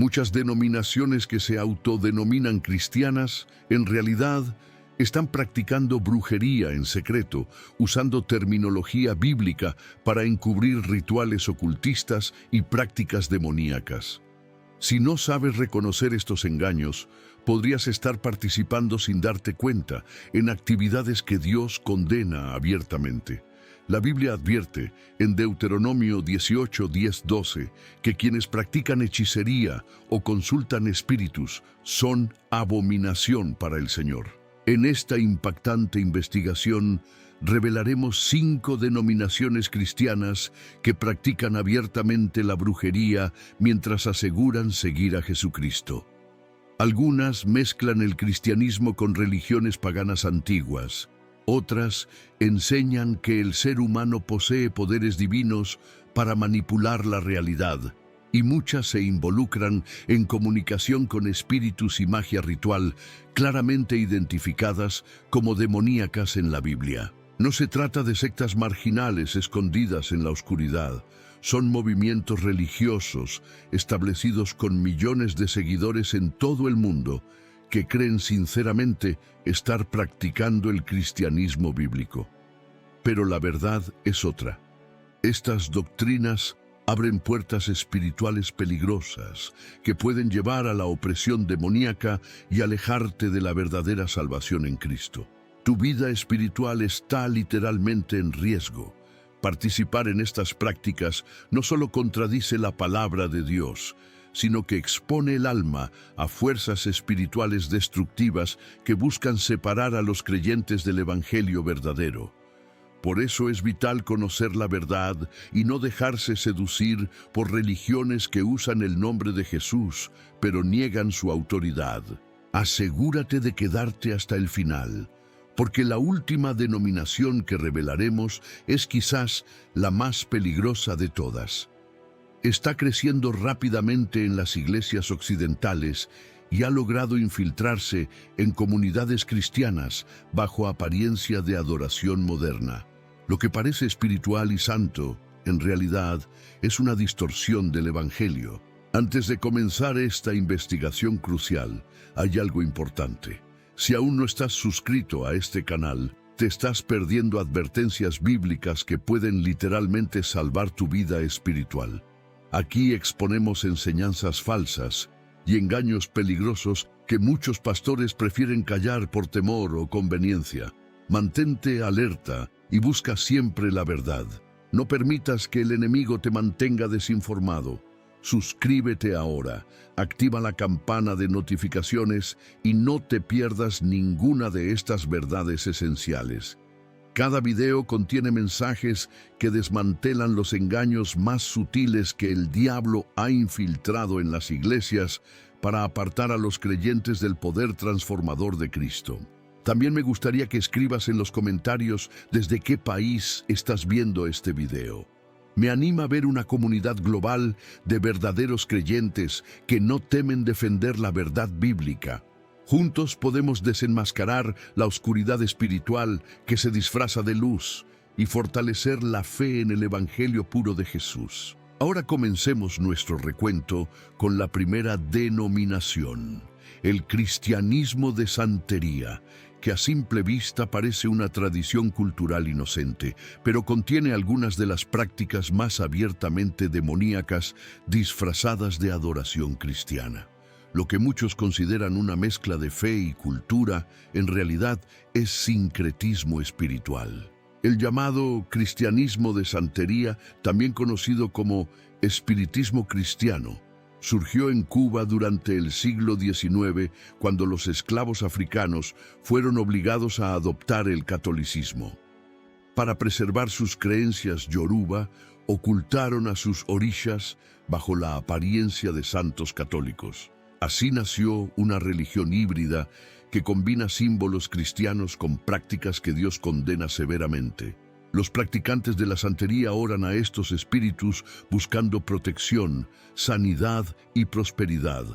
Muchas denominaciones que se autodenominan cristianas, en realidad, están practicando brujería en secreto, usando terminología bíblica para encubrir rituales ocultistas y prácticas demoníacas. Si no sabes reconocer estos engaños, podrías estar participando sin darte cuenta en actividades que Dios condena abiertamente. La Biblia advierte en Deuteronomio 18, 10, 12 que quienes practican hechicería o consultan espíritus son abominación para el Señor. En esta impactante investigación revelaremos 5 denominaciones cristianas que practican abiertamente la brujería mientras aseguran seguir a Jesucristo. Algunas mezclan el cristianismo con religiones paganas antiguas. Otras enseñan que el ser humano posee poderes divinos para manipular la realidad, y muchas se involucran en comunicación con espíritus y magia ritual, claramente identificadas como demoníacas en la Biblia. No se trata de sectas marginales escondidas en la oscuridad. Son movimientos religiosos establecidos con millones de seguidores en todo el mundo que creen sinceramente estar practicando el cristianismo bíblico. Pero la verdad es otra. Estas doctrinas abren puertas espirituales peligrosas que pueden llevar a la opresión demoníaca y alejarte de la verdadera salvación en Cristo. Tu vida espiritual está literalmente en riesgo. Participar en estas prácticas no solo contradice la palabra de Dios, sino que expone el alma a fuerzas espirituales destructivas que buscan separar a los creyentes del Evangelio verdadero. Por eso es vital conocer la verdad y no dejarse seducir por religiones que usan el nombre de Jesús, pero niegan su autoridad. Asegúrate de quedarte hasta el final, porque la última denominación que revelaremos es quizás la más peligrosa de todas. Está creciendo rápidamente en las iglesias occidentales y ha logrado infiltrarse en comunidades cristianas bajo apariencia de adoración moderna. Lo que parece espiritual y santo, en realidad, es una distorsión del Evangelio. Antes de comenzar esta investigación crucial, hay algo importante. Si aún no estás suscrito a este canal, te estás perdiendo advertencias bíblicas que pueden literalmente salvar tu vida espiritual. Aquí exponemos enseñanzas falsas y engaños peligrosos que muchos pastores prefieren callar por temor o conveniencia. Mantente alerta y busca siempre la verdad. No permitas que el enemigo te mantenga desinformado. Suscríbete ahora, activa la campana de notificaciones y no te pierdas ninguna de estas verdades esenciales. Cada video contiene mensajes que desmantelan los engaños más sutiles que el diablo ha infiltrado en las iglesias para apartar a los creyentes del poder transformador de Cristo. También me gustaría que escribas en los comentarios desde qué país estás viendo este video. Me anima a ver una comunidad global de verdaderos creyentes que no temen defender la verdad bíblica. Juntos podemos desenmascarar la oscuridad espiritual que se disfraza de luz y fortalecer la fe en el Evangelio puro de Jesús. Ahora comencemos nuestro recuento con la primera denominación, el cristianismo de santería, que a simple vista parece una tradición cultural inocente, pero contiene algunas de las prácticas más abiertamente demoníacas disfrazadas de adoración cristiana. Lo que muchos consideran una mezcla de fe y cultura, en realidad es sincretismo espiritual. El llamado cristianismo de santería, también conocido como espiritismo cristiano, surgió en Cuba durante el siglo XIX, cuando los esclavos africanos fueron obligados a adoptar el catolicismo. Para preservar sus creencias yoruba, ocultaron a sus orishas bajo la apariencia de santos católicos. Así nació una religión híbrida que combina símbolos cristianos con prácticas que Dios condena severamente. Los practicantes de la santería oran a estos espíritus buscando protección, sanidad y prosperidad,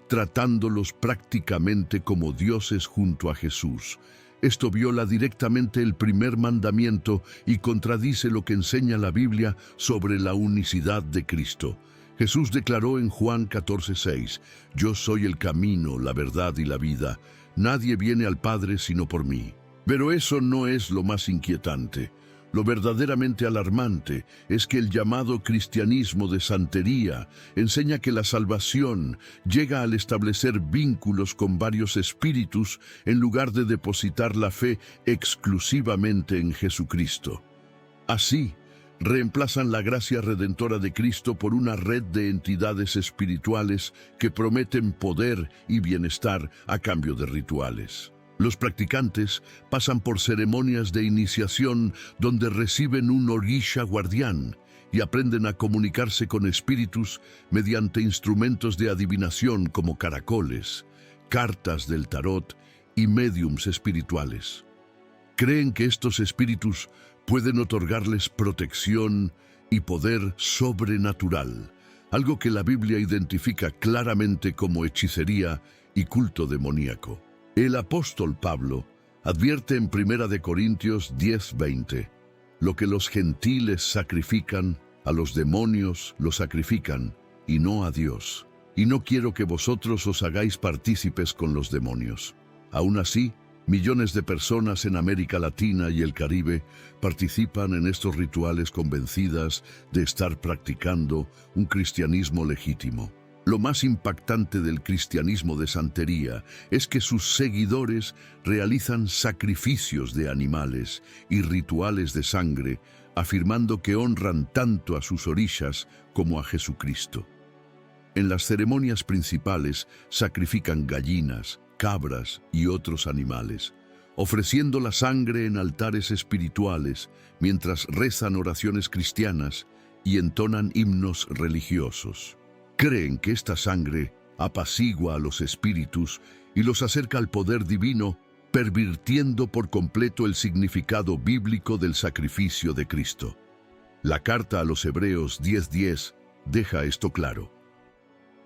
tratándolos prácticamente como dioses junto a Jesús. Esto viola directamente el primer mandamiento y contradice lo que enseña la Biblia sobre la unicidad de Cristo. Jesús declaró en Juan 14:6, «Yo soy el camino, la verdad y la vida. Nadie viene al Padre sino por mí». Pero eso no es lo más inquietante. Lo verdaderamente alarmante es que el llamado cristianismo de santería enseña que la salvación llega al establecer vínculos con varios espíritus en lugar de depositar la fe exclusivamente en Jesucristo. Así, reemplazan la gracia redentora de Cristo por una red de entidades espirituales que prometen poder y bienestar a cambio de rituales. Los practicantes pasan por ceremonias de iniciación donde reciben un orisha guardián y aprenden a comunicarse con espíritus mediante instrumentos de adivinación como caracoles, cartas del tarot y médiums espirituales. Creen que estos espíritus pueden otorgarles protección y poder sobrenatural, algo que la Biblia identifica claramente como hechicería y culto demoníaco. El apóstol Pablo advierte en 1 Corintios 10:20, «Lo que los gentiles sacrifican, a los demonios lo sacrifican, y no a Dios. Y no quiero que vosotros os hagáis partícipes con los demonios». Aún así, millones de personas en América Latina y el Caribe participan en estos rituales convencidas de estar practicando un cristianismo legítimo. Lo más impactante del cristianismo de santería es que sus seguidores realizan sacrificios de animales y rituales de sangre, afirmando que honran tanto a sus orishas como a Jesucristo. En las ceremonias principales sacrifican gallinas, cabras y otros animales, ofreciendo la sangre en altares espirituales mientras rezan oraciones cristianas y entonan himnos religiosos. Creen que esta sangre apacigua a los espíritus y los acerca al poder divino, pervirtiendo por completo el significado bíblico del sacrificio de Cristo. La carta a los Hebreos 10:10 deja esto claro.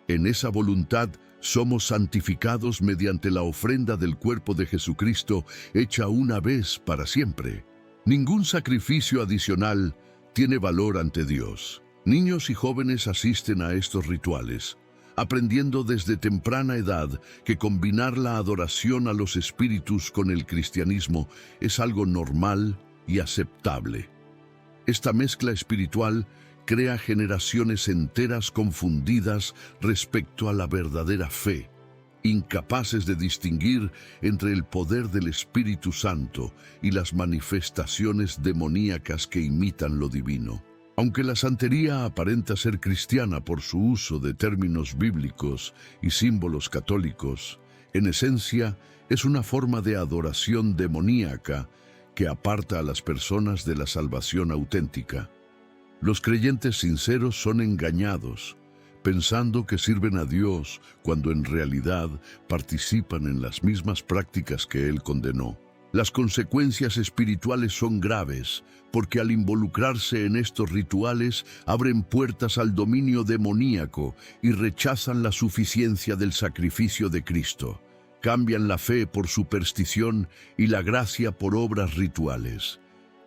En esa voluntad somos santificados mediante la ofrenda del cuerpo de Jesucristo hecha una vez para siempre. Ningún sacrificio adicional tiene valor ante Dios. Niños y jóvenes asisten a estos rituales, aprendiendo desde temprana edad que combinar la adoración a los espíritus con el cristianismo es algo normal y aceptable. Esta mezcla espiritual crea generaciones enteras confundidas respecto a la verdadera fe, incapaces de distinguir entre el poder del Espíritu Santo y las manifestaciones demoníacas que imitan lo divino. Aunque la santería aparenta ser cristiana por su uso de términos bíblicos y símbolos católicos, en esencia es una forma de adoración demoníaca que aparta a las personas de la salvación auténtica. Los creyentes sinceros son engañados, pensando que sirven a Dios cuando en realidad participan en las mismas prácticas que Él condenó. Las consecuencias espirituales son graves, porque al involucrarse en estos rituales abren puertas al dominio demoníaco y rechazan la suficiencia del sacrificio de Cristo. Cambian la fe por superstición y la gracia por obras rituales.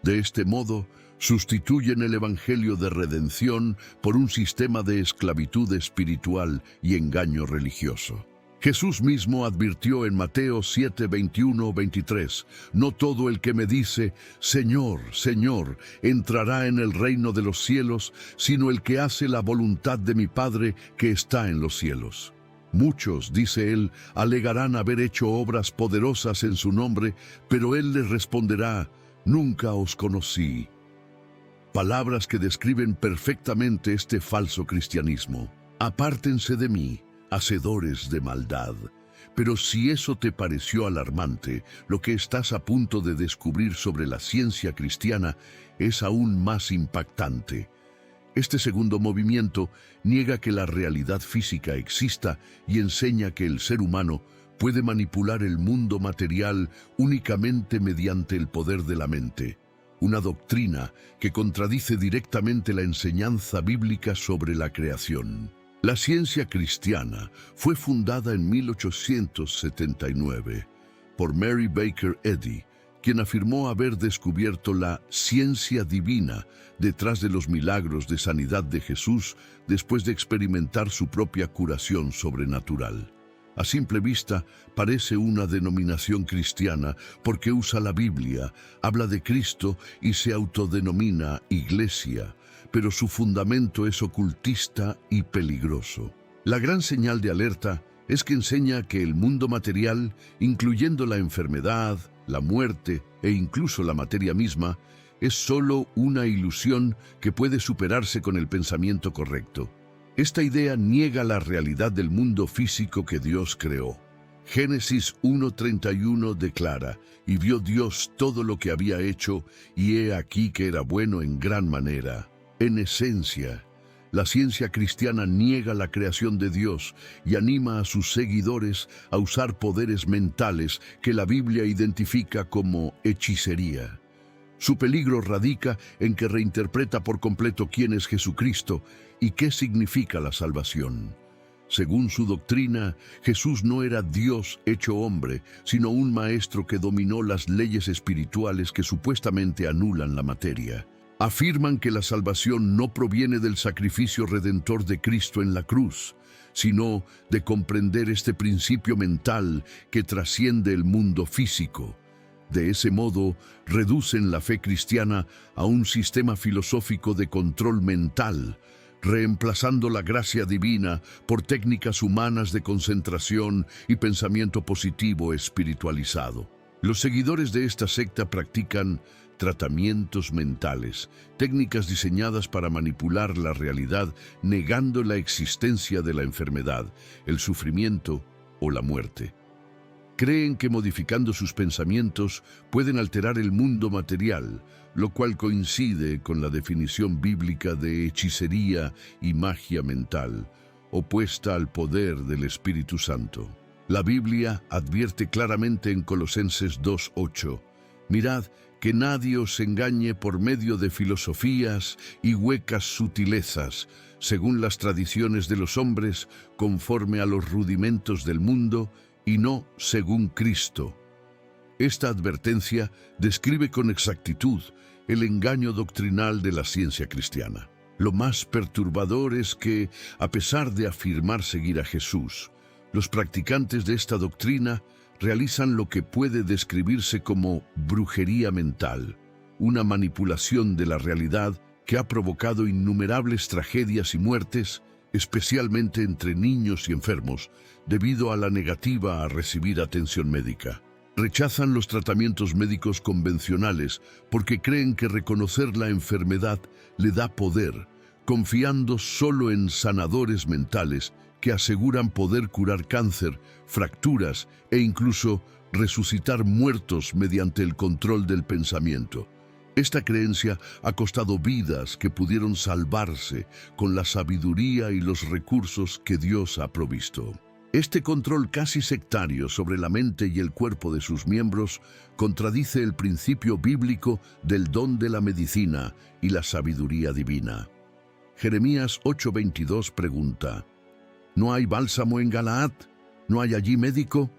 De este modo, sustituyen el Evangelio de redención por un sistema de esclavitud espiritual y engaño religioso. Jesús mismo advirtió en Mateo 7:21-23, «No todo el que me dice, Señor, Señor, entrará en el reino de los cielos, sino el que hace la voluntad de mi Padre que está en los cielos». Muchos, dice él, alegarán haber hecho obras poderosas en su nombre, pero él les responderá, «Nunca os conocí». Palabras que describen perfectamente este falso cristianismo. «Apártense de mí, hacedores de maldad». Pero si eso te pareció alarmante, lo que estás a punto de descubrir sobre la ciencia cristiana es aún más impactante. Este segundo movimiento niega que la realidad física exista y enseña que el ser humano puede manipular el mundo material únicamente mediante el poder de la mente. Una doctrina que contradice directamente la enseñanza bíblica sobre la creación. La ciencia cristiana fue fundada en 1879 por Mary Baker Eddy, quien afirmó haber descubierto la ciencia divina detrás de los milagros de sanidad de Jesús después de experimentar su propia curación sobrenatural. A simple vista, parece una denominación cristiana porque usa la Biblia, habla de Cristo y se autodenomina Iglesia, pero su fundamento es ocultista y peligroso. La gran señal de alerta es que enseña que el mundo material, incluyendo la enfermedad, la muerte e incluso la materia misma, es solo una ilusión que puede superarse con el pensamiento correcto. Esta idea niega la realidad del mundo físico que Dios creó. Génesis 1:31 declara: «Y vio Dios todo lo que había hecho, y he aquí que era bueno en gran manera». En esencia, la ciencia cristiana niega la creación de Dios y anima a sus seguidores a usar poderes mentales que la Biblia identifica como hechicería. Su peligro radica en que reinterpreta por completo quién es Jesucristo y qué significa la salvación. Según su doctrina, Jesús no era Dios hecho hombre, sino un maestro que dominó las leyes espirituales que supuestamente anulan la materia. Afirman que la salvación no proviene del sacrificio redentor de Cristo en la cruz, sino de comprender este principio mental que trasciende el mundo físico. De ese modo, reducen la fe cristiana a un sistema filosófico de control mental, reemplazando la gracia divina por técnicas humanas de concentración y pensamiento positivo espiritualizado. Los seguidores de esta secta practican tratamientos mentales, técnicas diseñadas para manipular la realidad, negando la existencia de la enfermedad, el sufrimiento o la muerte. Creen que modificando sus pensamientos pueden alterar el mundo material, lo cual coincide con la definición bíblica de hechicería y magia mental, opuesta al poder del Espíritu Santo. La Biblia advierte claramente en Colosenses 2:8: «Mirad que nadie os engañe por medio de filosofías y huecas sutilezas, según las tradiciones de los hombres, conforme a los rudimentos del mundo, y no según Cristo». Esta advertencia describe con exactitud el engaño doctrinal de la ciencia cristiana. Lo más perturbador es que, a pesar de afirmar seguir a Jesús, los practicantes de esta doctrina realizan lo que puede describirse como brujería mental, una manipulación de la realidad que ha provocado innumerables tragedias y muertes, especialmente entre niños y enfermos, debido a la negativa a recibir atención médica. Rechazan los tratamientos médicos convencionales porque creen que reconocer la enfermedad le da poder, confiando solo en sanadores mentales que aseguran poder curar cáncer, fracturas e incluso resucitar muertos mediante el control del pensamiento. Esta creencia ha costado vidas que pudieron salvarse con la sabiduría y los recursos que Dios ha provisto. Este control casi sectario sobre la mente y el cuerpo de sus miembros contradice el principio bíblico del don de la medicina y la sabiduría divina. Jeremías 8:22 pregunta: ¿no hay bálsamo en Galaad? ¿No hay allí médico?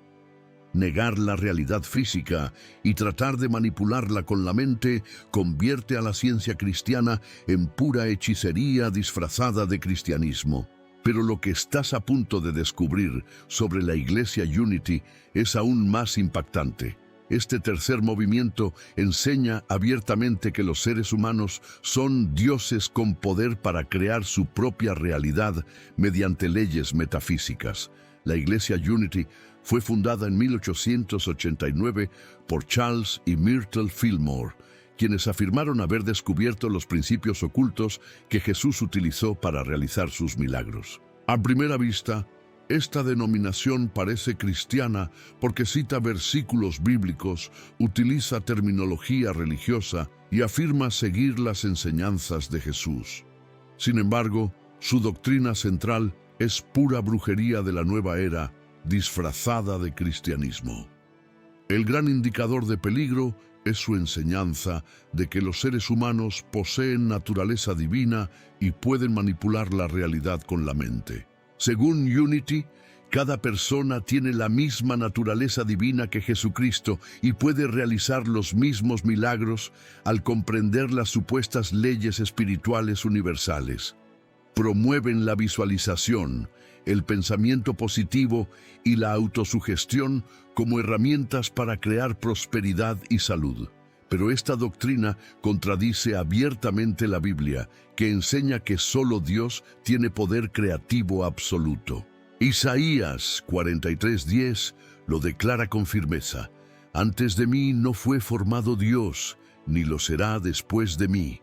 Negar la realidad física y tratar de manipularla con la mente convierte a la ciencia cristiana en pura hechicería disfrazada de cristianismo. Pero lo que estás a punto de descubrir sobre la Iglesia Unity es aún más impactante. Este tercer movimiento enseña abiertamente que los seres humanos son dioses con poder para crear su propia realidad mediante leyes metafísicas. La Iglesia Unity fue fundada en 1889 por Charles y Myrtle Fillmore, quienes afirmaron haber descubierto los principios ocultos que Jesús utilizó para realizar sus milagros. A primera vista, esta denominación parece cristiana porque cita versículos bíblicos, utiliza terminología religiosa y afirma seguir las enseñanzas de Jesús. Sin embargo, su doctrina central es pura brujería de la nueva era, disfrazada de cristianismo. El gran indicador de peligro es su enseñanza de que los seres humanos poseen naturaleza divina y pueden manipular la realidad con la mente. Según Unity, Cada persona tiene la misma naturaleza divina que Jesucristo y puede realizar los mismos milagros al comprender las supuestas leyes espirituales universales. Promueven la visualización, el pensamiento positivo y la autosugestión como herramientas para crear prosperidad y salud. Pero esta doctrina contradice abiertamente la Biblia, que enseña que solo Dios tiene poder creativo absoluto. Isaías 43:10 lo declara con firmeza: «Antes de mí no fue formado Dios, ni lo será después de mí».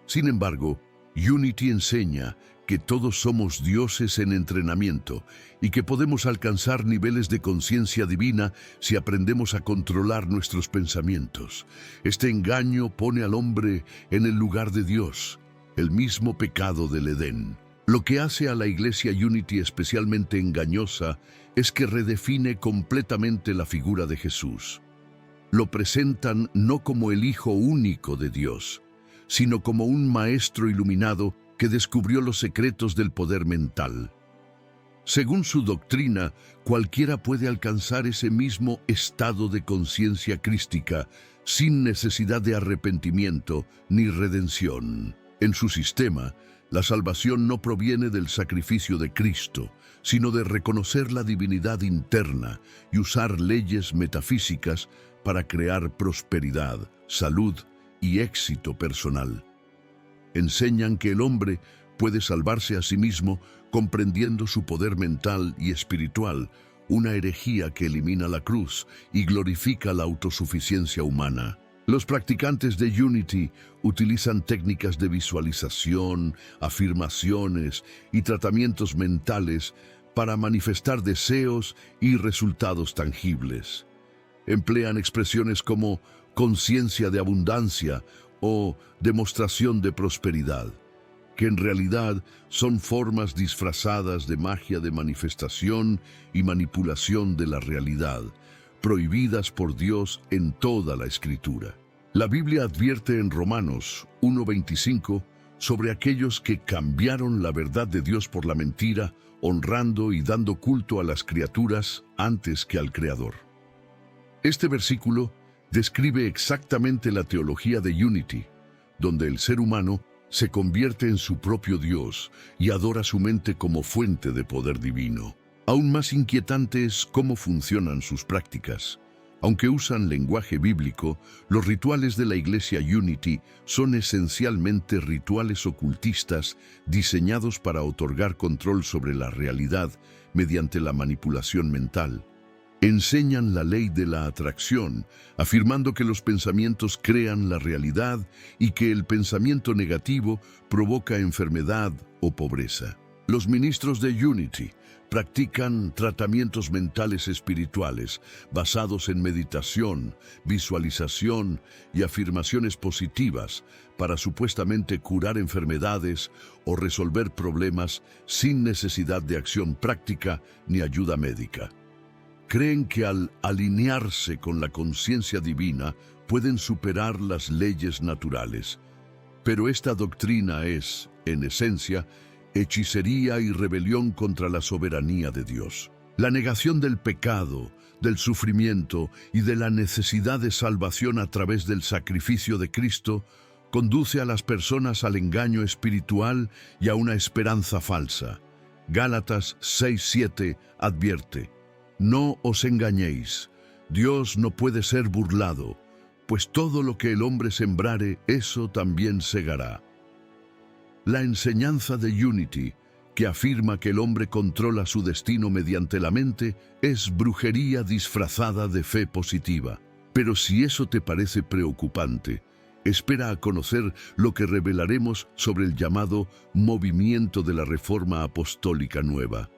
Sin embargo, Unity enseña que todos somos dioses en entrenamiento y que podemos alcanzar niveles de conciencia divina si aprendemos a controlar nuestros pensamientos. Este engaño pone al hombre en el lugar de Dios, el mismo pecado del Edén. Lo que hace a la Iglesia Unity especialmente engañosa es que redefine completamente la figura de Jesús. Lo presentan no como el Hijo único de Dios, sino como un maestro iluminado que descubrió los secretos del poder mental. Según su doctrina, cualquiera puede alcanzar ese mismo estado de conciencia crística sin necesidad de arrepentimiento ni redención. En su sistema, la salvación no proviene del sacrificio de Cristo, sino de reconocer la divinidad interna y usar leyes metafísicas para crear prosperidad, salud y éxito personal. Enseñan que el hombre puede salvarse a sí mismo comprendiendo su poder mental y espiritual, una herejía que elimina la cruz y glorifica la autosuficiencia humana. Los practicantes de Unity utilizan técnicas de visualización, afirmaciones y tratamientos mentales para manifestar deseos y resultados tangibles. Emplean expresiones como conciencia de abundancia o demostración de prosperidad, que en realidad son formas disfrazadas de magia de manifestación y manipulación de la realidad, prohibidas por Dios en toda la Escritura. La Biblia advierte en Romanos 1:25 sobre aquellos que cambiaron la verdad de Dios por la mentira, honrando y dando culto a las criaturas antes que al Creador. Este versículo describe exactamente la teología de Unity, donde el ser humano se convierte en su propio Dios y adora su mente como fuente de poder divino. Aún más inquietante es cómo funcionan sus prácticas. Aunque usan lenguaje bíblico, los rituales de la Iglesia Unity son esencialmente rituales ocultistas diseñados para otorgar control sobre la realidad mediante la manipulación mental. Enseñan la ley de la atracción, afirmando que los pensamientos crean la realidad y que el pensamiento negativo provoca enfermedad o pobreza. Los ministros de Unity practican tratamientos mentales espirituales basados en meditación, visualización y afirmaciones positivas para supuestamente curar enfermedades o resolver problemas sin necesidad de acción práctica ni ayuda médica. Creen que al alinearse con la conciencia divina pueden superar las leyes naturales. Pero esta doctrina es, en esencia, hechicería y rebelión contra la soberanía de Dios. La negación del pecado, del sufrimiento y de la necesidad de salvación a través del sacrificio de Cristo conduce a las personas al engaño espiritual y a una esperanza falsa. Gálatas 6:7 advierte: «No os engañéis, Dios no puede ser burlado, pues todo lo que el hombre sembrare, eso también segará». La enseñanza de Unity, que afirma que el hombre controla su destino mediante la mente, es brujería disfrazada de fe positiva. Pero si eso te parece preocupante, espera a conocer lo que revelaremos sobre el llamado movimiento de la Reforma Apostólica Nueva.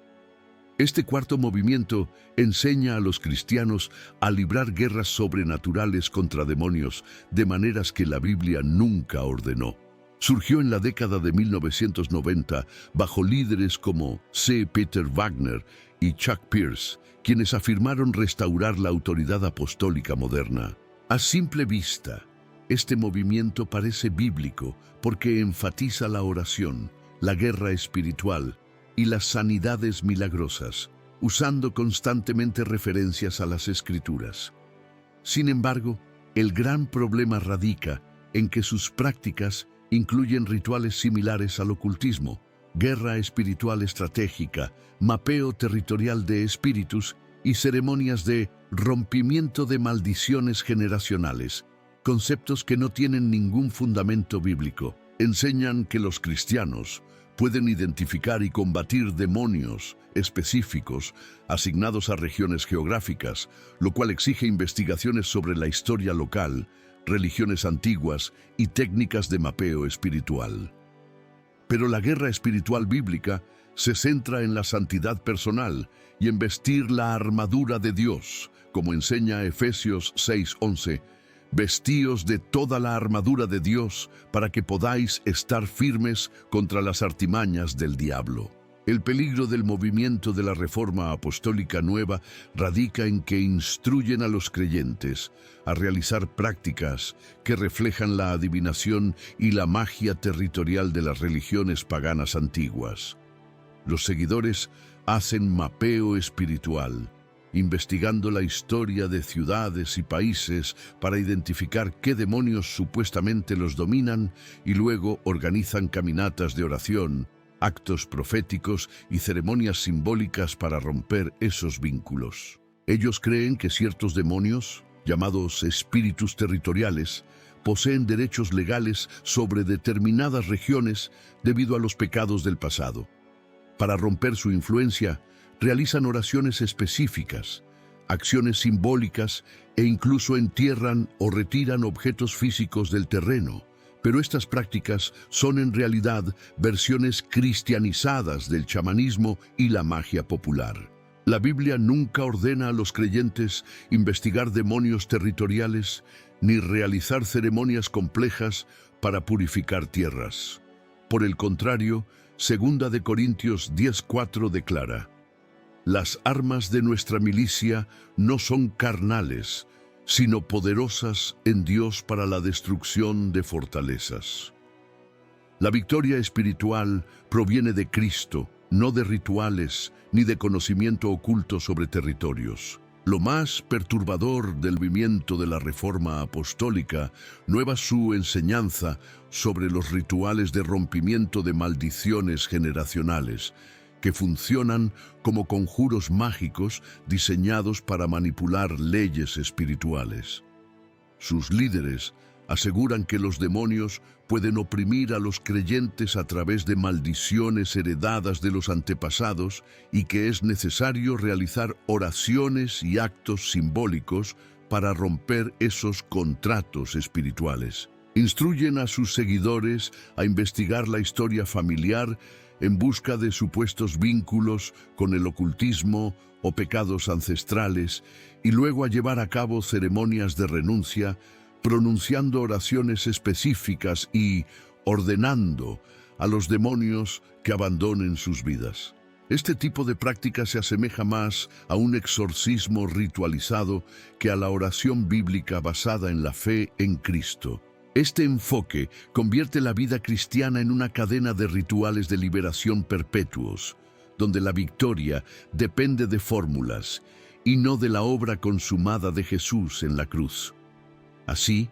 Este cuarto movimiento enseña a los cristianos a librar guerras sobrenaturales contra demonios de maneras que la Biblia nunca ordenó. Surgió en la década de 1990 bajo líderes como C. Peter Wagner y Chuck Pierce, quienes afirmaron restaurar la autoridad apostólica moderna. A simple vista, este movimiento parece bíblico porque enfatiza la oración, la guerra espiritual y las sanidades milagrosas. usando constantemente referencias a las Escrituras. Sin embargo, el gran problema radica en que sus prácticas incluyen rituales similares al ocultismo, guerra espiritual estratégica, mapeo territorial de espíritus y ceremonias de rompimiento de maldiciones generacionales, conceptos que no tienen ningún fundamento bíblico. Enseñan que los cristianos pueden identificar y combatir demonios específicos asignados a regiones geográficas, lo cual exige investigaciones sobre la historia local, religiones antiguas y técnicas de mapeo espiritual. Pero la guerra espiritual bíblica se centra en la santidad personal y en vestir la armadura de Dios, como enseña Efesios 6:11, vestíos de toda la armadura de Dios para que podáis estar firmes contra las artimañas del diablo. El peligro del movimiento de la Reforma Apostólica Nueva radica en que instruyen a los creyentes a realizar prácticas que reflejan la adivinación y la magia territorial de las religiones paganas antiguas. Los seguidores hacen mapeo espiritual, investigando la historia de ciudades y países para identificar qué demonios supuestamente los dominan y luego organizan caminatas de oración, actos proféticos y ceremonias simbólicas para romper esos vínculos. Ellos creen que ciertos demonios, llamados espíritus territoriales, poseen derechos legales sobre determinadas regiones debido a los pecados del pasado. Para romper su influencia, realizan oraciones específicas, acciones simbólicas e incluso entierran o retiran objetos físicos del terreno. Pero estas prácticas son en realidad versiones cristianizadas del chamanismo y la magia popular. La Biblia nunca ordena a los creyentes investigar demonios territoriales ni realizar ceremonias complejas para purificar tierras. Por el contrario, 2 de Corintios 10:4 declara: las armas de nuestra milicia no son carnales, sino poderosas en Dios para la destrucción de fortalezas. La victoria espiritual proviene de Cristo, no de rituales ni de conocimiento oculto sobre territorios. Lo más perturbador del movimiento de la Reforma Apostólica no es su enseñanza sobre los rituales de rompimiento de maldiciones generacionales, que funcionan como conjuros mágicos diseñados para manipular leyes espirituales. Sus líderes aseguran que los demonios pueden oprimir a los creyentes a través de maldiciones heredadas de los antepasados y que es necesario realizar oraciones y actos simbólicos para romper esos contratos espirituales. Instruyen a sus seguidores a investigar la historia familiar en busca de supuestos vínculos con el ocultismo o pecados ancestrales y luego a llevar a cabo ceremonias de renuncia, pronunciando oraciones específicas y ordenando a los demonios que abandonen sus vidas. Este tipo de práctica se asemeja más a un exorcismo ritualizado que a la oración bíblica basada en la fe en Cristo. Este enfoque convierte la vida cristiana en una cadena de rituales de liberación perpetuos, donde la victoria depende de fórmulas y no de la obra consumada de Jesús en la cruz. Así,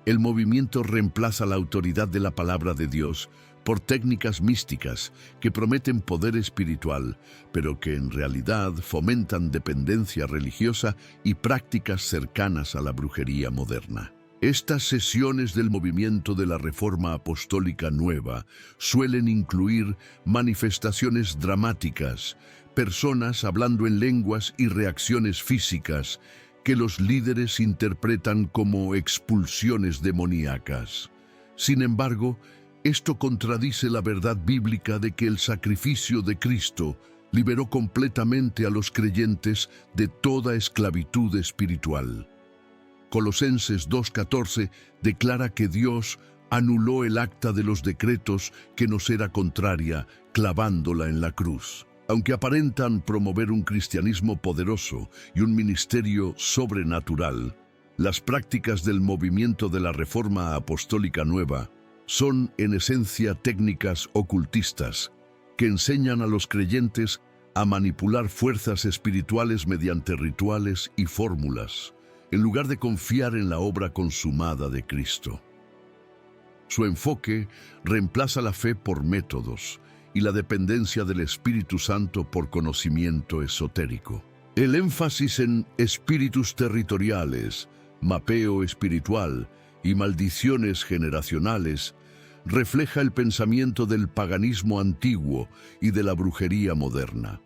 el movimiento reemplaza la autoridad de la palabra de Dios por técnicas místicas que prometen poder espiritual, pero que en realidad fomentan dependencia religiosa y prácticas cercanas a la brujería moderna. Estas sesiones del movimiento de la Reforma Apostólica Nueva suelen incluir manifestaciones dramáticas, personas hablando en lenguas y reacciones físicas que los líderes interpretan como expulsiones demoníacas. Sin embargo, esto contradice la verdad bíblica de que el sacrificio de Cristo liberó completamente a los creyentes de toda esclavitud espiritual. Colosenses 2:14 declara que Dios anuló el acta de los decretos que nos era contraria, clavándola en la cruz. Aunque aparentan promover un cristianismo poderoso y un ministerio sobrenatural, las prácticas del movimiento de la Reforma Apostólica Nueva son en esencia técnicas ocultistas que enseñan a los creyentes a manipular fuerzas espirituales mediante rituales y fórmulas, en lugar de confiar en la obra consumada de Cristo. Su enfoque reemplaza la fe por métodos y la dependencia del Espíritu Santo por conocimiento esotérico. El énfasis en espíritus territoriales, mapeo espiritual y maldiciones generacionales refleja el pensamiento del paganismo antiguo y de la brujería moderna.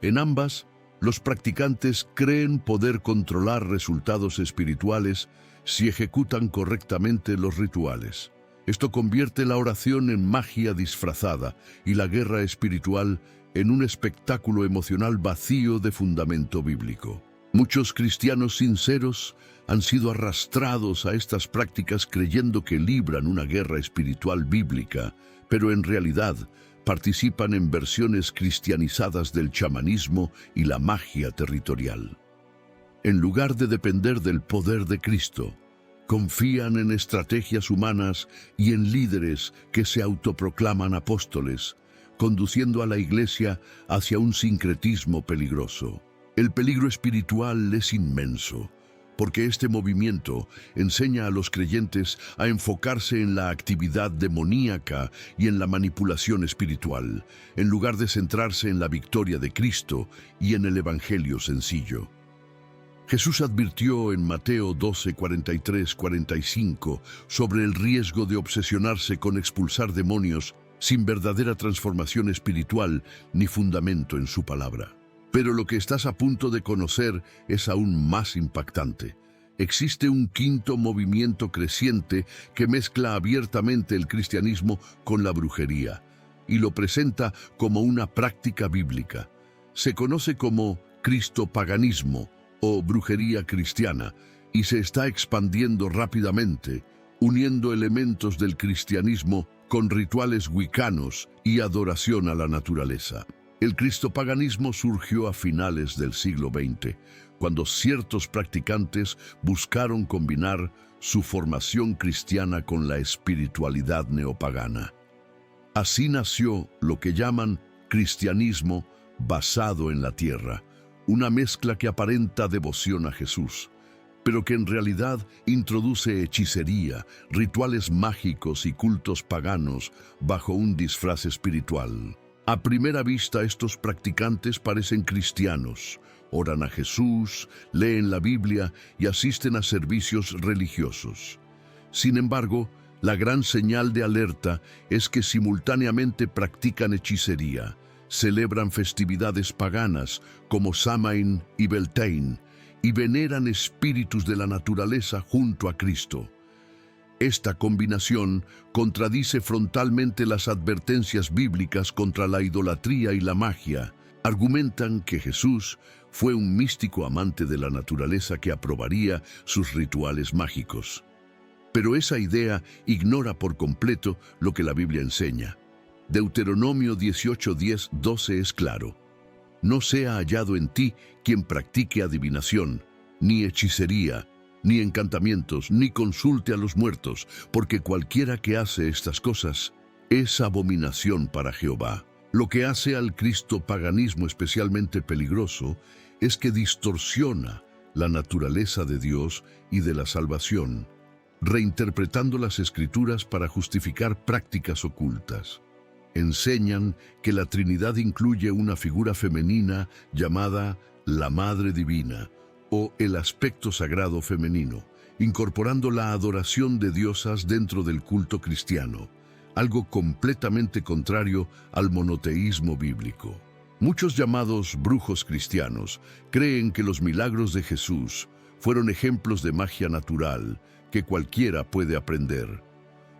En ambas, los practicantes creen poder controlar resultados espirituales si ejecutan correctamente los rituales. Esto convierte la oración en magia disfrazada y la guerra espiritual en un espectáculo emocional vacío de fundamento bíblico. Muchos cristianos sinceros han sido arrastrados a estas prácticas creyendo que libran una guerra espiritual bíblica, pero en realidad participan en versiones cristianizadas del chamanismo y la magia territorial. En lugar de depender del poder de Cristo, confían en estrategias humanas y en líderes que se autoproclaman apóstoles, conduciendo a la Iglesia hacia un sincretismo peligroso. El peligro espiritual es inmenso, porque este movimiento enseña a los creyentes a enfocarse en la actividad demoníaca y en la manipulación espiritual, en lugar de centrarse en la victoria de Cristo y en el Evangelio sencillo. Jesús advirtió en Mateo 12, 43, 45 sobre el riesgo de obsesionarse con expulsar demonios sin verdadera transformación espiritual ni fundamento en su palabra. Pero lo que estás a punto de conocer es aún más impactante. Existe un quinto movimiento creciente que mezcla abiertamente el cristianismo con la brujería y lo presenta como una práctica bíblica. Se conoce como cristopaganismo o brujería cristiana y se está expandiendo rápidamente, uniendo elementos del cristianismo con rituales wiccanos y adoración a la naturaleza. El cristopaganismo surgió a finales del siglo XX, cuando ciertos practicantes buscaron combinar su formación cristiana con la espiritualidad neopagana. Así nació lo que llaman cristianismo basado en la tierra, una mezcla que aparenta devoción a Jesús, pero que en realidad introduce hechicería, rituales mágicos y cultos paganos bajo un disfraz espiritual. A primera vista, estos practicantes parecen cristianos, oran a Jesús, leen la Biblia y asisten a servicios religiosos. Sin embargo, la gran señal de alerta es que simultáneamente practican hechicería, celebran festividades paganas como Samain y Beltane y veneran espíritus de la naturaleza junto a Cristo. Esta combinación contradice frontalmente las advertencias bíblicas contra la idolatría y la magia. Argumentan que Jesús fue un místico amante de la naturaleza que aprobaría sus rituales mágicos. Pero esa idea ignora por completo lo que la Biblia enseña. Deuteronomio 18, 10, 12 es claro. No sea hallado en ti quien practique adivinación, ni hechicería, ni encantamientos, ni consulte a los muertos, porque cualquiera que hace estas cosas es abominación para Jehová. Lo que hace al cristopaganismo especialmente peligroso es que distorsiona la naturaleza de Dios y de la salvación, reinterpretando las Escrituras para justificar prácticas ocultas. Enseñan que la Trinidad incluye una figura femenina llamada la Madre Divina o el aspecto sagrado femenino, incorporando la adoración de diosas dentro del culto cristiano, algo completamente contrario al monoteísmo bíblico. Muchos llamados brujos cristianos creen que los milagros de Jesús fueron ejemplos de magia natural que cualquiera puede aprender.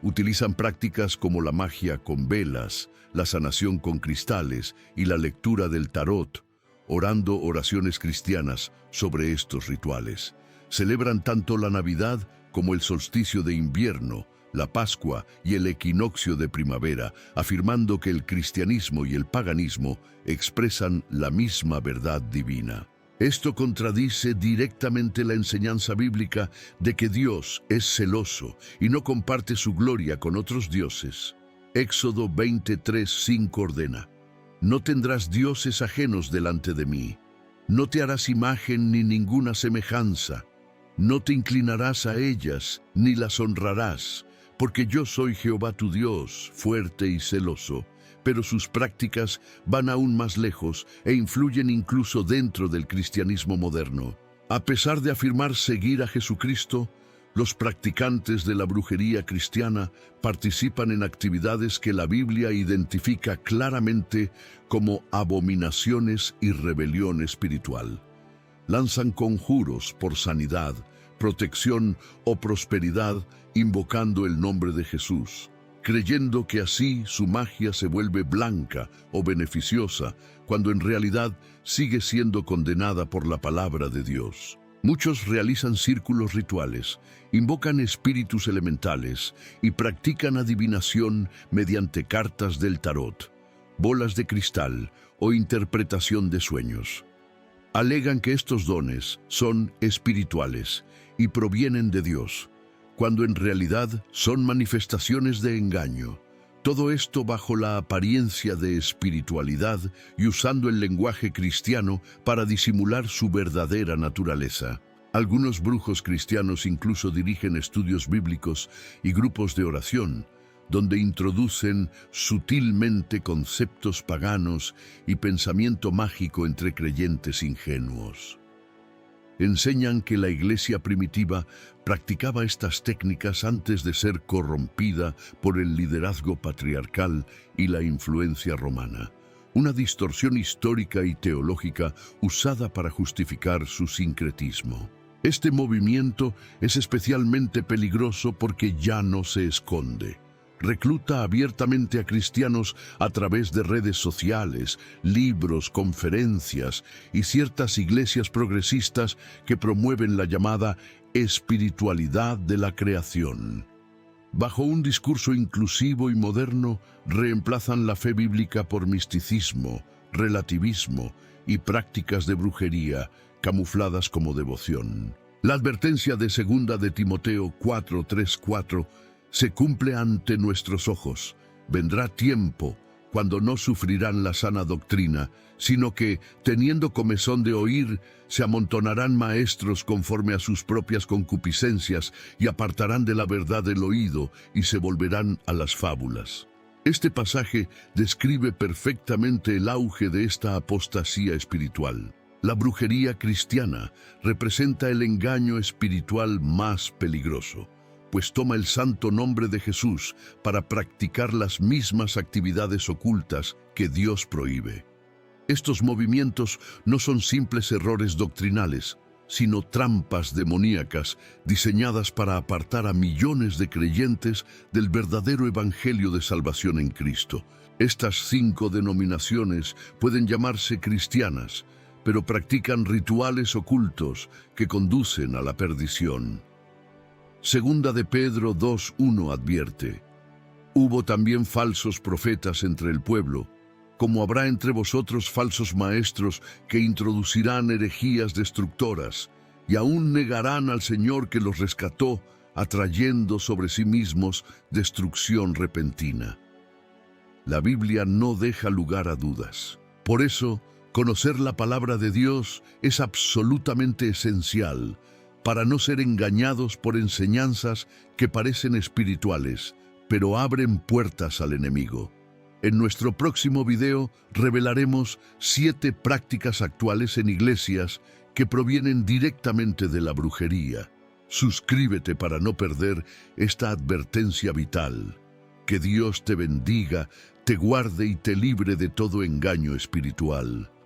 Utilizan prácticas como la magia con velas, la sanación con cristales y la lectura del tarot, orando oraciones cristianas sobre estos rituales. Celebran tanto la Navidad como el solsticio de invierno, la Pascua y el equinoccio de primavera, afirmando que el cristianismo y el paganismo expresan la misma verdad divina. Esto contradice directamente la enseñanza bíblica de que Dios es celoso y no comparte su gloria con otros dioses. Éxodo 23:5 ordena: No tendrás dioses ajenos delante de mí. No te harás imagen ni ninguna semejanza. No te inclinarás a ellas, ni las honrarás, porque yo soy Jehová tu Dios, fuerte y celoso. Pero sus prácticas van aún más lejos e influyen incluso dentro del cristianismo moderno. A pesar de afirmar seguir a Jesucristo, los practicantes de la brujería cristiana participan en actividades que la Biblia identifica claramente como abominaciones y rebelión espiritual. Lanzan conjuros por sanidad, protección o prosperidad invocando el nombre de Jesús, creyendo que así su magia se vuelve blanca o beneficiosa, cuando en realidad sigue siendo condenada por la palabra de Dios. Muchos realizan círculos rituales, invocan espíritus elementales y practican adivinación mediante cartas del tarot, bolas de cristal o interpretación de sueños. Alegan que estos dones son espirituales y provienen de Dios, cuando en realidad son manifestaciones de engaño. Todo esto bajo la apariencia de espiritualidad y usando el lenguaje cristiano para disimular su verdadera naturaleza. Algunos brujos cristianos incluso dirigen estudios bíblicos y grupos de oración, donde introducen sutilmente conceptos paganos y pensamiento mágico entre creyentes ingenuos. Enseñan que la iglesia primitiva practicaba estas técnicas antes de ser corrompida por el liderazgo patriarcal y la influencia romana, una distorsión histórica y teológica usada para justificar su sincretismo. Este movimiento es especialmente peligroso porque ya no se esconde. Recluta abiertamente a cristianos a través de redes sociales, libros, conferencias y ciertas iglesias progresistas que promueven la llamada espiritualidad de la creación. Bajo un discurso inclusivo y moderno, reemplazan la fe bíblica por misticismo, relativismo y prácticas de brujería camufladas como devoción. La advertencia de 2 de Timoteo 4:3-4 se cumple ante nuestros ojos. Vendrá tiempo cuando no sufrirán la sana doctrina, sino que, teniendo comezón de oír, se amontonarán maestros conforme a sus propias concupiscencias y apartarán de la verdad el oído y se volverán a las fábulas. Este pasaje describe perfectamente el auge de esta apostasía espiritual. La brujería cristiana representa el engaño espiritual más peligroso, pues toma el santo nombre de Jesús para practicar las mismas actividades ocultas que Dios prohíbe. Estos movimientos no son simples errores doctrinales, sino trampas demoníacas diseñadas para apartar a millones de creyentes del verdadero evangelio de salvación en Cristo. Estas 5 denominaciones pueden llamarse cristianas, pero practican rituales ocultos que conducen a la perdición. 2 de Pedro 2:1 advierte: hubo también falsos profetas entre el pueblo, como habrá entre vosotros falsos maestros que introducirán herejías destructoras, y aún negarán al Señor que los rescató, atrayendo sobre sí mismos destrucción repentina. La Biblia no deja lugar a dudas. Por eso, conocer la palabra de Dios es absolutamente esencial para no ser engañados por enseñanzas que parecen espirituales, pero abren puertas al enemigo. En nuestro próximo video revelaremos 7 prácticas actuales en iglesias que provienen directamente de la brujería. Suscríbete para no perder esta advertencia vital. Que Dios te bendiga, te guarde y te libre de todo engaño espiritual.